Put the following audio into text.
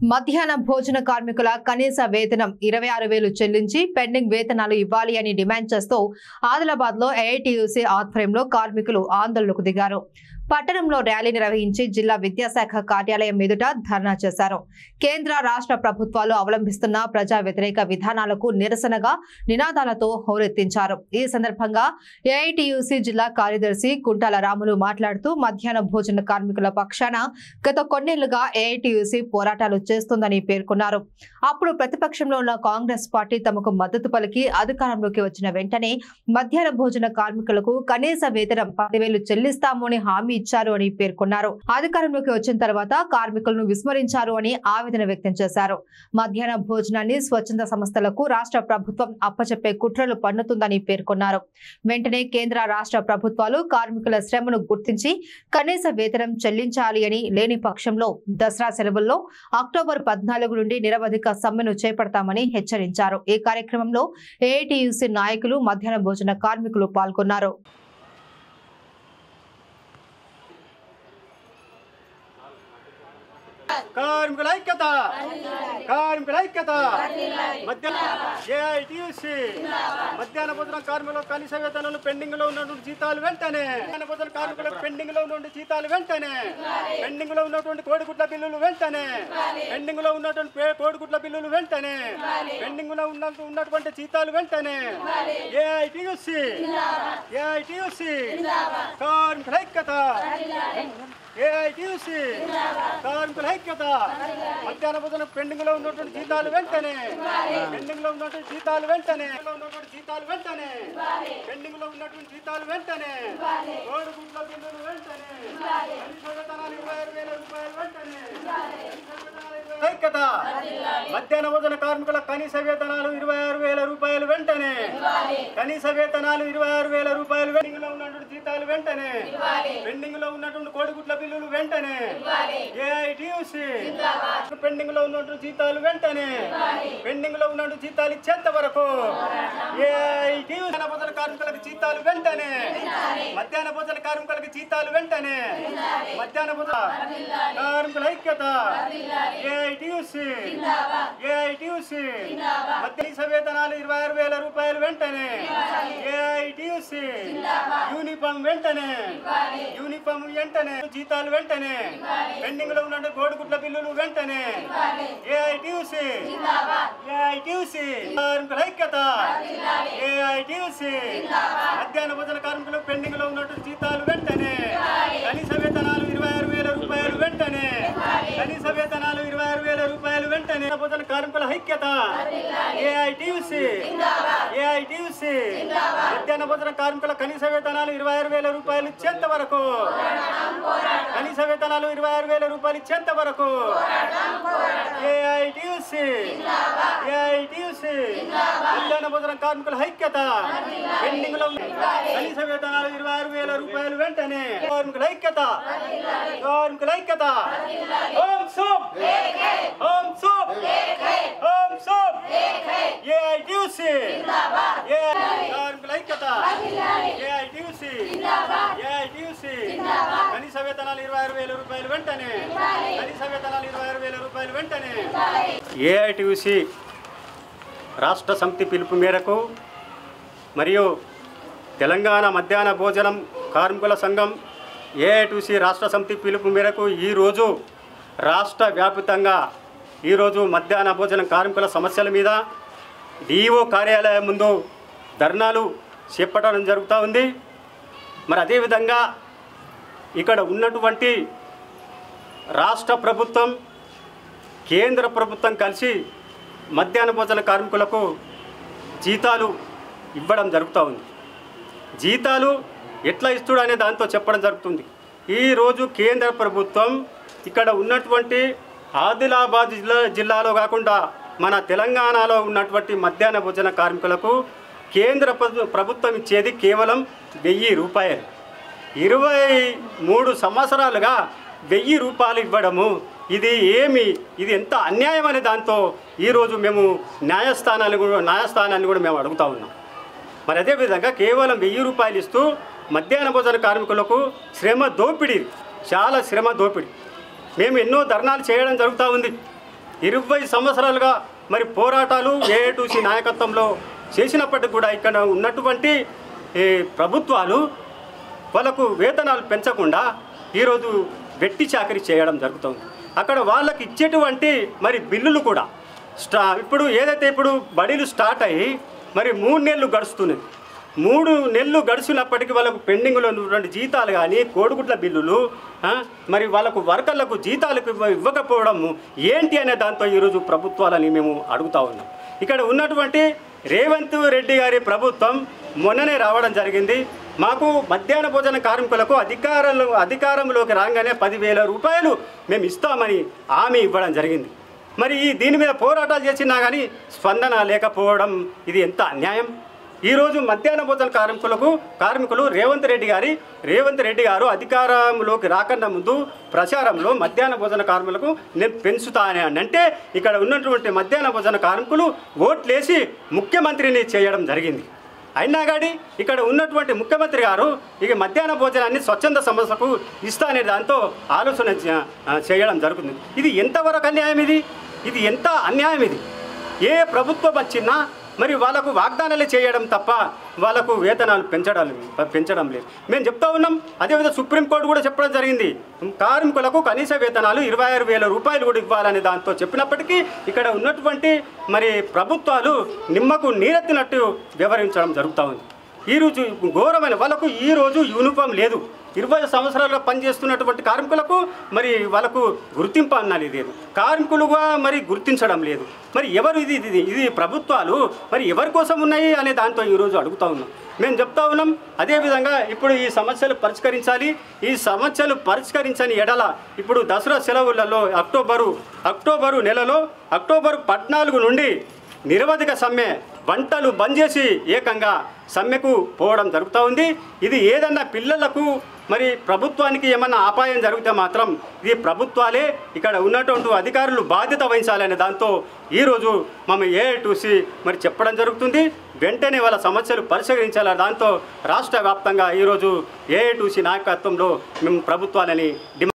మధ్యాహ్న భోజన కార్మికుల కనీస వేతనం 26,000 చెల్లించి పెండింగ్ వేతనాలు ఇవ్వాలి అని డిమాండ్ చేస్తూ ఆదిలాబాద్ లో ఏఐటీయూసీ ఆధ్వర్యంలో కార్మికులు ఆందోళనకు దిగారు. పట్టణంలో ర్యాలీ నిర్వహించి జిల్లా విద్యాశాఖ కార్యాలయం ఎదుట ధర్నా చేశారు. కేంద్ర రాష్ట్ర ప్రభుత్వాలు అవలంబిస్తున్న ప్రజా వ్యతిరేక విధానాలకు నిరసనగా నినాదాలతో హోరెత్తించారు. ఈ సందర్భంగా ఏఐటీయూసీ జిల్లా కార్యదర్శి కుంటాల రాములు మాట్లాడుతూ మధ్యాహ్న భోజన కార్మికుల పక్షాన గత కొన్నేళ్లుగా ఏఐటీయూసీ పోరాటాలు చేస్తుందని పేర్కొన్నారు. అప్పుడు ప్రతిపక్షంలో ఉన్న కాంగ్రెస్ పార్టీ తమకు మద్దతు పలికి అధికారంలోకి వచ్చిన వెంటనే మధ్యాహ్న భోజన కార్మికులకు కనీస వేతనం 10,000 చెల్లిస్తాము అని హామీ ఇచ్చారు అని పేర్కొన్నారు. అధికారంలోకి వచ్చిన తర్వాత కార్మికులను విస్మరించారు అని ఆవేదన వ్యక్తం చేశారు. మధ్యాహ్న భోజనాన్ని స్వచ్ఛంద సంస్థలకు రాష్ట్ర ప్రభుత్వం అప్పచెప్పే కుట్రలు పన్నుతుందని పేర్కొన్నారు. వెంటనే కేంద్ర రాష్ట్ర ప్రభుత్వాలు కార్మికుల శ్రమను గుర్తించి కనీస వేతనం చెల్లించాలి అని, లేని పక్షంలో దసరా సెలవుల్లో అక్టోబర్ 14 నుండి నిరవధిక సమ్మెను చేపడతామని హెచ్చరించారు. ఈ కార్యక్రమంలో ఏఐటీయూసీ నాయకులు, మధ్యాహ్న భోజన కార్మికులు పాల్గొన్నారు. కార్మికుల ఐక్యత, కార్మికుల ఐక్యత. ఏఐటీయూసీ మధ్యాహ్న భోజన కార్మికుల కనీస వేతనాలు పెండింగ్ లో ఉన్నటువంటి జీతాలు వెంటనే, మధ్యాహ్న భోజన కార్మికులకు పెండింగ్ లో ఉన్నటువంటి జీతాలు వెంటనే, పెండింగ్ లో ఉన్నటువంటి కోడిగుడ్ల బిల్లులు వెంటనే, పెండింగ్ లో ఉన్నటువంటి కోడిగుడ్ల బిల్లులు వెంటనే, పెండింగ్ లో ఉన్నటువంటి జీతాలు వెంటనే. ఏఐటీయూసీ, ఏఐటీయూసీ కార్మికుల ఐక్యత, ఏఐటీయూసీ కార్మికుల ఐక్యత. మధ్యాహ్న భోజన పెండింగ్ లో ఉన్నటువంటి జీతాలు వెంటనే, పెండింగ్ లో ఉన్నటువంటి జీతాలు వెంటనే, జీతాలు వెంటనే, పెండింగ్ లో ఉన్నటువంటి జీతాలు వెంటనే, కోడిగుడ్ల బిల్లులు వెంటనే, 26,000 వెంటనే. ఐక్యత. మధ్యాహ్న భోజన కార్మికుల కనీస వేతనాలు 26,000 రూపాయలు వెంటనే, కనీస వేతనాలు 26,000 రూపాయలు. పెండింగ్ లో ఉన్నటువంటి జీతాలు వెంటనే, పెండింగ్ లో ఉన్నటువంటి కోడిగుడ్ల బిల్లులు వెంటనే. ఏఐటీయూసీ పెండింగ్ లో ఉన్నటువంటి జీతాలు వెంటనే, పెండింగ్ లో ఉన్నటువంటి జీతాలు ఇచ్చేంత వరకు. ఏఐటీయూసీ భోజన కార్మికులకు జీతాలు వెంటనే, మధ్యాహ్న భోజన కార్మికులకు జీతాలు వెంటనే. మధ్యాహ్న భోజన కార్మికుల ఐక్యత. ఏఐటీయూసీ, ఏఐటీయూసీ కనీస వేతనాలు 26,000 రూపాయలు వెంటనే. ఏఐటీయూసీ యూనిఫామ్ వెంటనే, యూనిఫామ్ వెంటనే, జీతాలు వెంటనే, పెండింగ్ లో ఉన్న కోడిగుడ్ల బిల్లులు వెంటనే. ఏఐటీయూసీ, ఏఐటీయూసీ కార్మికుల ఐక్యత. ఏఐటీయూసీ మధ్యాహ్న భోజన కార్మికులు పెండింగ్ లో ఉన్నటువంటి జీతాలు వెంటనే, కనీస వేతనాలు 26,000 రూపాయలు వెంటనే, కనీస వేతనాలు 26,000 రూపాయలు వెంటనే. భోజన కార్మికుల ఐక్యత. ఏఐటీయూసీ, ఏఐటీయూసీ మధ్యాహ్న భోజన కార్మికుల కనీస వేతనాలు 26,000 రూపాయలు ఇచ్చేంత వరకు, కనీస వేతనాలు 26,000 రూపాయలు ఇచ్చేంత వరకు. ఏఐటీయూసీ, ఏఐటీయూసీ మధ్యాహ్న భోజన కార్మికుల ఐక్యత. పెండింగ్ లో కనీస వేతనాలు 26,000 రూపాయలు వెంటనే. కార్మికుల ఐక్యత, కార్మికుల ఐక్యత. ఓం సూప్, ఓం సూప్, ఓం సూప్. ఏఐటీయూసీ, కార్మికుల ఐక్యత. ఏఐటీయూసీ, ఏఐటీయూసీ కనీస వేతనాలు 26,000 రూపాయలు వెంటనే, కనీస వేతనాలు 26,000 రూపాయలు వెంటనే. ఏఐటీయూసీ రాష్ట్ర సమితి పిలుపు మేరకు మరియు తెలంగాణ మధ్యాహ్న భోజనం కార్మికుల సంఘం ఏఐటీయూసీ రాష్ట్ర సమితి పిలుపు మేరకు ఈరోజు రాష్ట్ర వ్యాప్తంగా ఈరోజు మధ్యాహ్న భోజనం కార్మికుల సమస్యల మీద డిఓ కార్యాలయం ముందు ధర్నాలు చేపట్టడం జరుగుతూ ఉంది. మరి అదేవిధంగా ఇక్కడ ఉన్నటువంటి రాష్ట్ర ప్రభుత్వం, కేంద్ర ప్రభుత్వం కలిసి మధ్యాహ్న భోజన కార్మికులకు జీతాలు ఇవ్వడం జరుగుతూ ఉంది. జీతాలు ఎట్లా ఇస్తుడు అనే దాంతో చెప్పడం జరుగుతుంది. ఈరోజు కేంద్ర ప్రభుత్వం ఇక్కడ ఉన్నటువంటి ఆదిలాబాద్ జిల్లాలో కాకుండా మన తెలంగాణలో ఉన్నటువంటి మధ్యాహ్న భోజన కార్మికులకు కేంద్ర ప్రభుత్వం ఇచ్చేది కేవలం 1,000 రూపాయలు. 23 సంవత్సరాలుగా 1,000 రూపాయలు ఇవ్వడము ఇది ఎంత అన్యాయం అనే దాంతో ఈరోజు మేము న్యాయస్థానాన్ని కూడా మేము అడుగుతూ ఉన్నాం. మరి అదేవిధంగా కేవలం 1000 రూపాయలు ఇస్తూ మధ్యాహ్న భోజన కార్మికులకు శ్రమ దోపిడీ, చాలా శ్రమ దోపిడీ. మేము ఎన్నో ధర్నాలు చేయడం జరుగుతూ ఉంది. 20 సంవత్సరాలుగా మరి పోరాటాలు ఏఐటీయూసీ నాయకత్వంలో చేసినప్పటికీ కూడా ఇక్కడ ఉన్నటువంటి ప్రభుత్వాలు వాళ్ళకు వేతనాలు పెంచకుండా ఈరోజు వెట్టి చాకరీ చేయడం జరుగుతుంది. అక్కడ వాళ్ళకి ఇచ్చేటువంటి మరి బిల్లులు కూడా ఇప్పుడు ఏదైతే ఇప్పుడు బడులు స్టార్ట్ అయ్యి మరి 3 నెలలు గడుస్తున్నాయి. 3 నెలలు గడిచినప్పటికీ వాళ్ళకు పెండింగ్లో ఉన్నటువంటి జీతాలు కానీ కోడిగుడ్ల బిల్లులు మరి వాళ్ళకు వర్కర్లకు జీతాలకు ఇవ్వకపోవడం ఏంటి అనే దాంతో ఈరోజు ప్రభుత్వాలని మేము అడుగుతా ఉన్నాం. ఇక్కడ ఉన్నటువంటి రేవంత్ రెడ్డి గారి ప్రభుత్వం మొన్ననే రావడం జరిగింది. మాకు మధ్యాహ్న భోజన కార్మికులకు అధికారంలోకి రాగానే 10,000 రూపాయలు మేము ఇస్తామని హామీ ఇవ్వడం జరిగింది. మరి దీని మీద పోరాటాలు చేసినా కానీ స్పందన లేకపోవడం ఇది ఎంత అన్యాయం. ఈరోజు మధ్యాహ్న భోజన కార్మికులు రేవంత్ రెడ్డి గారు అధికారంలోకి రాకన్నా ముందు ప్రచారంలో మధ్యాహ్న భోజన కార్మికులకు నేను పెంచుతానే అంటే ఇక్కడ ఉన్నటువంటి మధ్యాహ్న భోజన కార్మికులు ఓట్లేసి ముఖ్యమంత్రిని చేయడం జరిగింది. అయినా కానీ ఇక్కడ ఉన్నటువంటి ముఖ్యమంత్రి గారు ఇక మధ్యాహ్న భోజనాన్ని స్వచ్ఛంద సంస్థకు ఇస్తానే దాంతో ఆలోచన చేయడం జరుగుతుంది. ఇది ఎంతవరకు అన్యాయం? ఇది ఎంత అన్యాయం? ఏ ప్రభుత్వం వచ్చినా మరి వాళ్ళకు వాగ్దానాలు చేయడం తప్ప వాళ్ళకు వేతనాలు పెంచడం లేదు. మేము చెప్తా ఉన్నాం. అదేవిధంగా సుప్రీంకోర్టు కూడా చెప్పడం జరిగింది, కార్మికులకు కనీస వేతనాలు 26,000 రూపాయలు కూడా ఇవ్వాలని దాంతో చెప్పినప్పటికీ ఇక్కడ ఉన్నటువంటి మరి ప్రభుత్వాలు నిమ్మకు నీరెత్తినట్టు వ్యవహరించడం జరుగుతూ ఉంది. ఈరోజు ఘోరమైన వాళ్ళకు ఈరోజు యూనిఫామ్ లేదు. 20 సంవత్సరాలుగా పనిచేస్తున్నటువంటి కార్మికులకు మరి వాళ్ళకు గుర్తింపు అన్నది లేదు. కార్మికులుగా మరి గుర్తించడం లేదు. మరి ఎవరు ఇది ప్రభుత్వాలు మరి ఎవరి కోసం ఉన్నాయి అనే దాంతో ఈరోజు అడుగుతూ ఉన్నాం. మేము చెప్తా ఉన్నాం. అదేవిధంగా ఇప్పుడు ఈ సమస్యలు పరిష్కరించాలి. ఈ సమస్యలు పరిష్కరించని ఎడల ఇప్పుడు దసరా సెలవులలో అక్టోబరు నెలలో అక్టోబర్ 14 నుండి నిరవధిక సమ్మె, వంటలు బంద్ చేసి ఏకంగా సమ్మెకు పోవడం జరుగుతూ ఉంది. ఇది ఏదన్నా పిల్లలకు మరి ప్రభుత్వానికి ఏమన్నా అపాయం జరిగితే మాత్రం ఇది ప్రభుత్వాలే ఇక్కడ ఉన్నటువంటి అధికారులు బాధ్యత వహించాలనే దాంతో ఈరోజు మేము ఏఐటీయూసీ మరి చెప్పడం జరుగుతుంది. వెంటనే వాళ్ళ సమస్యలు పరిష్కరించాలని దాంతో రాష్ట్ర వ్యాప్తంగా ఈరోజు ఏఐటీయూసీ నాయకత్వంలో మేము ప్రభుత్వాలని